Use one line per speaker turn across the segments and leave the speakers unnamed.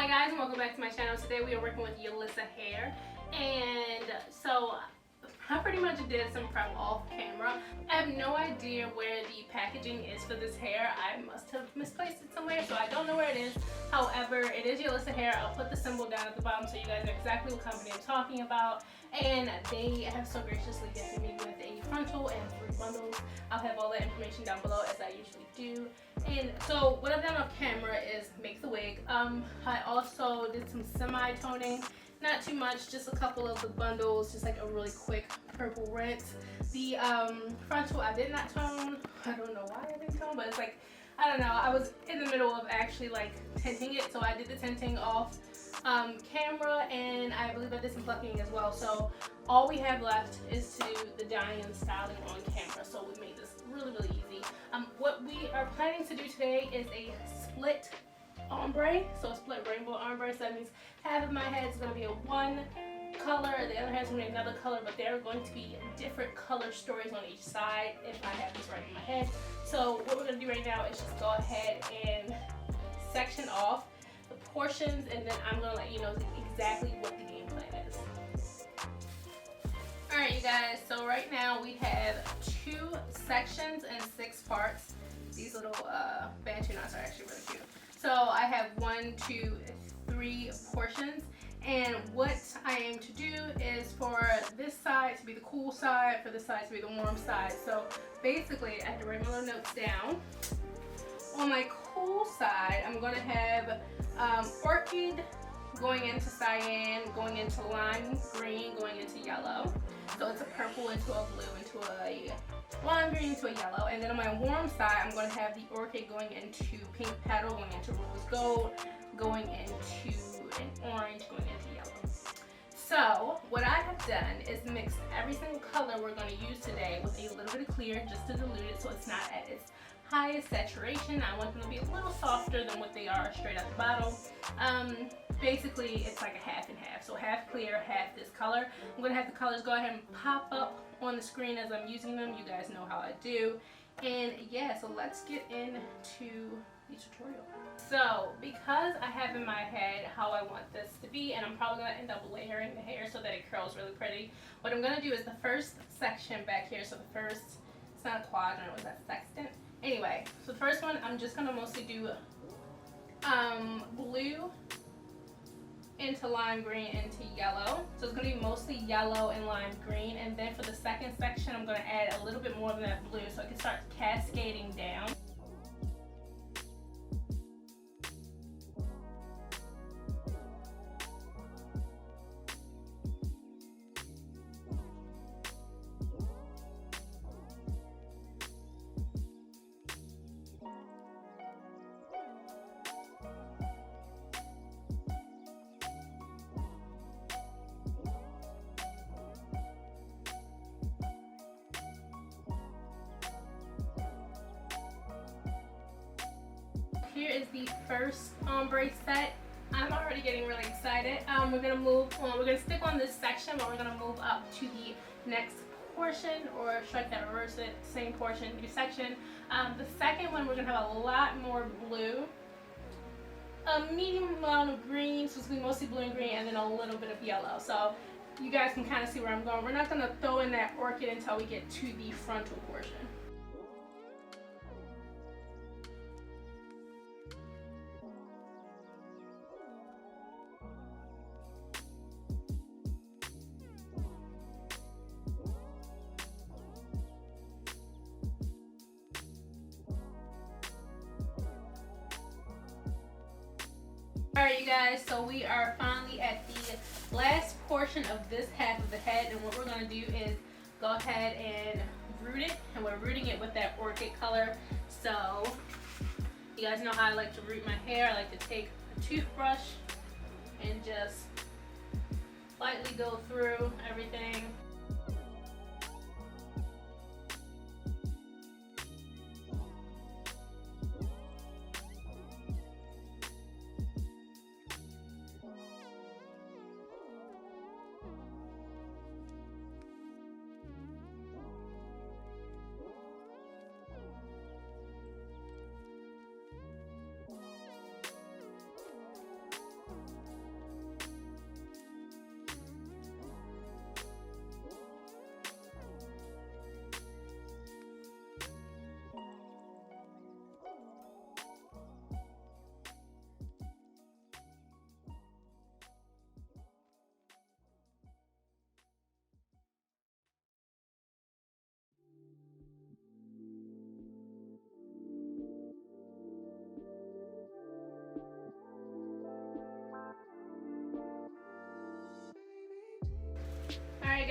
Hi guys, and welcome back to my channel. Today we are working with Yolissa hair, and so I pretty much did some prep off camera. I have no idea where the packaging is for this hair. I must have misplaced it somewhere, so I don't know where it is. However, it is Yolissa hair. I'll put the symbol down at the bottom so you guys know exactly what company I'm talking about. And they have so graciously gifted me with a frontal and 3 bundles. I'll have all that information down below as I usually do. And so what I've done off camera is make the wig. I also did some semi-toning. Not too much, just a couple of the bundles, just like a really quick purple rinse. The frontal I did not tone. I don't know why I didn't tone, but it's like, I don't know. I was in the middle of actually like tinting it, so I did the tinting off camera, and I believe I did some plucking as well. So all we have left is to do the dyeing and styling on camera. So we made this really easy. What we are planning to do today is a split ombre, so a split rainbow ombre. So that means half of my head is going to be a one color, the other half is going to be another color, but there are going to be different color stories on each side if I have this right in my head. So what we're going to do right now is just go ahead and section off the portions, and then I'm going to let you know exactly what the game plan is. Alright you guys, so right now we have 2 sections and 6 parts. These little bantu knots are actually really cute. So I have 1, 2, 3 portions, and what I aim to do is for this side to be the cool side, for this side to be the warm side. So basically I have to write my little notes down. On my cool side, I'm going to have orchid going into cyan, going into lime green, going into yellow. So it's a purple into a blue, into a lime green, into a yellow. And then on my warm side, I'm going to have the orchid going into pink petal, going into rose gold, going into an orange, going into yellow. So what I have done is mix every single color we're going to use today with a little bit of clear just to dilute it so it's not at its highest saturation. I want them to be a little softer than what they are straight out the bottle. Basically it's like a half and half, so half clear, half this color. I'm going to have the colors go ahead and pop up on the screen as I'm using them. You guys know how I do. And yeah, so let's get into the tutorial. So because I have in my head how I want this to be, and I'm probably going to end up layering the hair so that it curls really pretty, what I'm going to do is the first section back here, so the first, it's not a quadrant, was that sextant? Anyway, so the first one I'm just going to mostly do blue into lime green into yellow. So it's going to be mostly yellow and lime green, and then for the second section I'm going to add a little bit more of that blue so it can start cascading down. Here is the first ombre set. I'm already getting really excited. We're gonna move on. We're gonna stick on this section, but we're gonna move up to the next portion, or strike that, reverse it, same portion, new section. The second one we're gonna have a lot more blue, a medium amount of green, so it's gonna be mostly blue and green, and then a little bit of yellow. So you guys can kind of see where I'm going. We're not gonna throw in that orchid until we get to the frontal portion. Alright you guys, so we are finally at the last portion of this half of the head, and what we're going to do is go ahead and root it, and we're rooting it with that orchid color. So you guys know how I like to root my hair. I like to take a toothbrush and just lightly go through everything.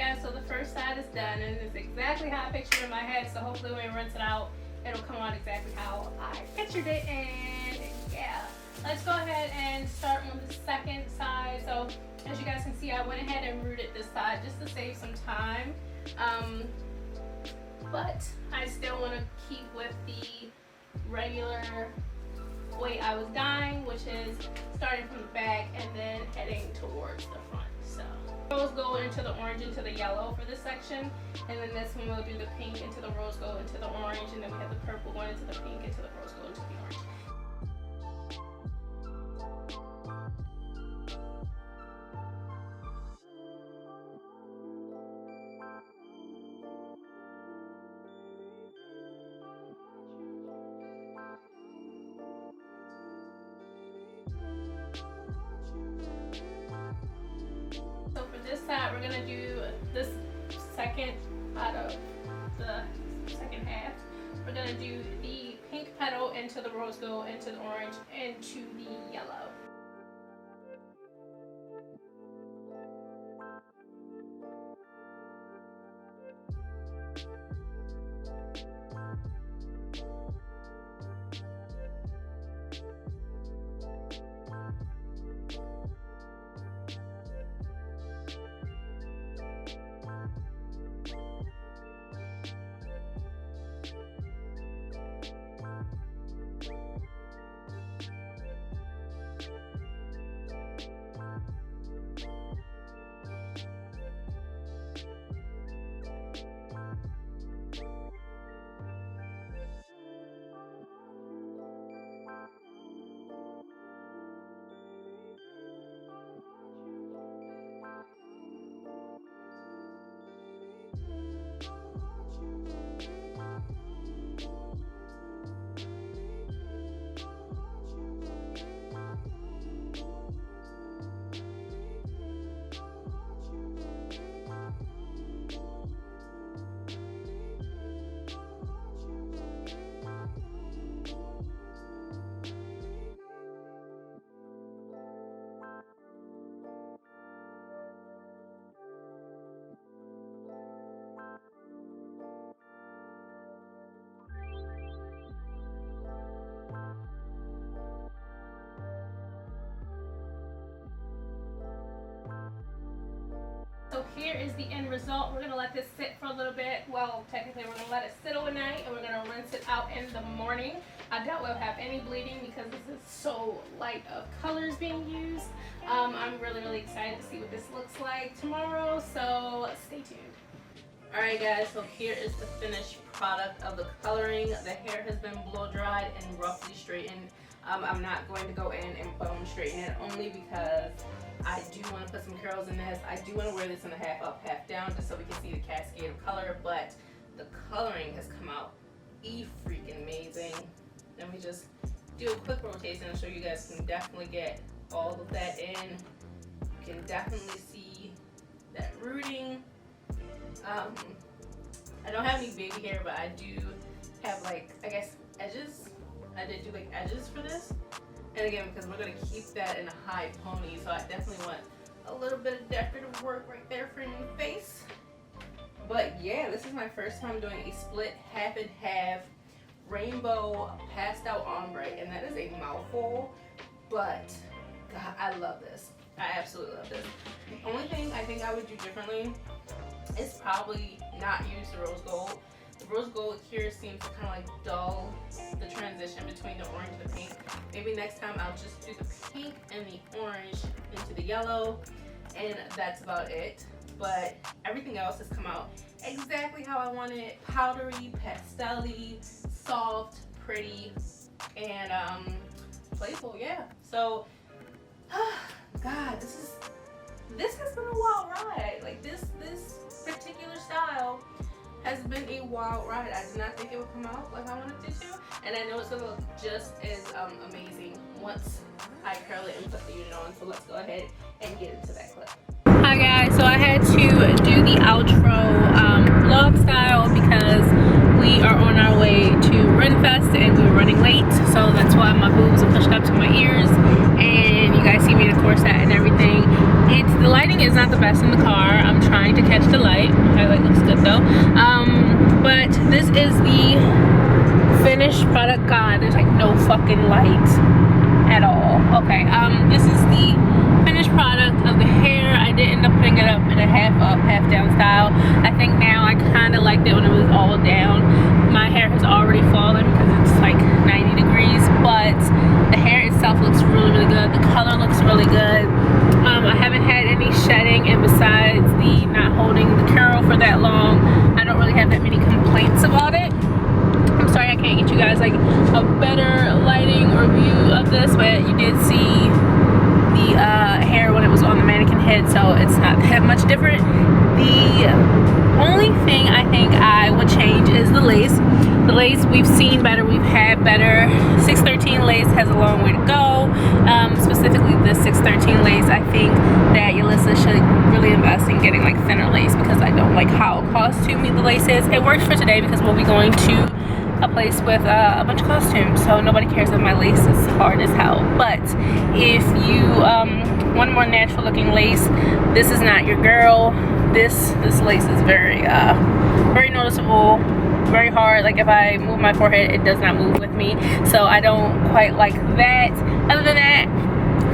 guys, so the first side is done, and it's exactly how I pictured it in my head, so hopefully when we rinse it out, it'll come out exactly how I pictured it. And yeah, let's go ahead and start on the second side. So as you guys can see, I went ahead and rooted this side just to save some time, but I still want to keep with the regular way I was dyeing, which is starting from the back and then heading towards the front. So rose gold into the orange into the yellow for this section, and then this one we'll do the pink into the rose gold into the orange, and then we have the purple going into the pink into the rose gold into the orange. So for this side, we're gonna do this second out of the second half. We're gonna do the pink petal into the rose gold, into the orange, into the yellow. So here is the end result. We're gonna let this sit for a little bit. Well, technically we're gonna let it sit overnight and we're gonna rinse it out in the morning. I doubt we'll have any bleeding because this is so light of colors being used. I'm really excited to see what this looks like tomorrow, so stay tuned. Alright guys, so here is the finished product of the coloring. The hair has been blow dried and roughly straightened. I'm not going to go in and bone straighten it only because I do want to put some curls in this. I do want to wear this in a half up, half down just so we can see the cascade of color, but the coloring has come out freaking amazing. Let me just do a quick rotation so you guys can definitely get all of that in. You can definitely see that rooting. I don't have any baby hair, but I do have, like, I guess edges. I did do like edges for this, and again because we're going to keep that in a high pony, so I definitely want a little bit of decorative work right there for your face. But yeah, this is my first time doing a split half and half rainbow pastel ombre, and that is a mouthful, but God, I love this. I absolutely love this. The only thing I think I would do differently is probably not use the rose gold. The rose gold here seems to kind of like dull the transition between the orange and the pink. Maybe next time I'll just do the pink and the orange into the yellow, and that's about it. But everything else has come out exactly how I wanted it. Powdery, pastel-y, soft, pretty, and playful, yeah. So, God, this has been a wild ride. Like this particular style has been a wild ride. I did not think it would come out like I wanted it to, and I know it's gonna look just as amazing once I curl it and put the unit on. So let's go ahead and get into that clip. Hi guys, so I had to do the outro vlog style because we are on our way to Renfest and we were running late, so that's why my boobs are pushed up to my ears and you guys see me in a corset and everything. It's the The lighting is not the best in the car. I'm trying to catch the light. Highlight looks good though. But this is the finished product. God, there's like no fucking light at all. Okay, this is the finished product of the hair. I did end up putting it up in a half up, half down style. I think now I kind of liked it when it was all down. My hair has already fallen because it's like 90 degrees, but the hair itself looks really, really good. The color looks really good. I haven't had any shedding, and besides the not holding the curl for that long, I don't really have that many complaints about it. I'm sorry I can't get you guys like a better lighting or view of this, but you did see the hair when it was on the mannequin head, so it's not that much different. The only thing I think I would change is the lace. The lace, we've seen better, we've had better. 613 lace has a long way to go. Specifically the 613 lace, I think that Yolissa should really invest in getting like thinner lace, because I don't like how costumey the lace is. It works for today because we'll be going to a place with a bunch of costumes, so nobody cares if my lace is hard as hell. But if you want a more natural looking lace, this is not your girl. This lace is very very noticeable, very hard. Like if I move my forehead, it does not move with me, so I don't quite like that. Other than that,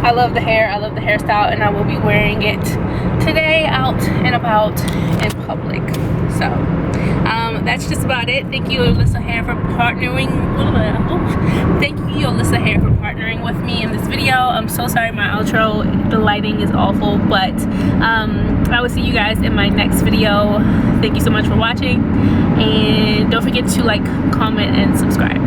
I love the hair, I love the hairstyle, and I will be wearing it today out and about in public. So that's just about it. Thank you, Yolissa Hair, for partnering. Thank you, Yolissa Hair, for partnering with me in this video. I'm so sorry my outro, the lighting is awful, but I will see you guys in my next video. Thank you so much for watching, and don't forget to like, comment, and subscribe.